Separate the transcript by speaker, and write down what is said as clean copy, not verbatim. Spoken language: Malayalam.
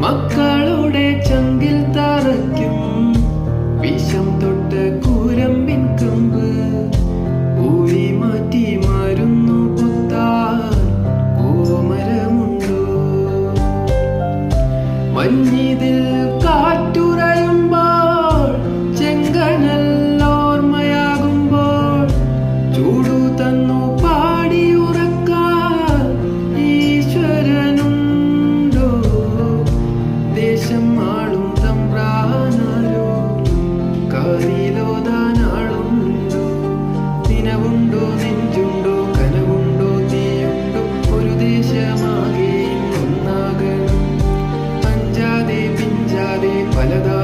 Speaker 1: മക്കളുടെ ചങ്കിൽ തറയ്ക്കും വിഷം തൊട്ട കൂരമ്പിൻ കമ്പ് ഊരി മാറ്റി മരുന്നു പൊത്താൻ കോമരമുണ്ടോ? മഞ്ഞിതിൽ കാറ്റുറയുമ്പോൾ ചെങ്കനൽ ഓർമ്മയാകുമ്പോൾ ചൂടു തന്നു പാടിയുറക്കാൻ ഈശ്വരനുണ്ടോ? ദേശം ആളും തമ്പ്രാനാരോ കാതിലോതാനാളുണ്ടോ? നിനവുണ്ടോ, നെഞ്ചുണ്ടോ, കനവുണ്ടോ, തീയുണ്ടോ? ഒരു ദേശമാകെ ഒന്നാകണം. അഞ്ചാതെ പിഞ്ചാതെ പലതാ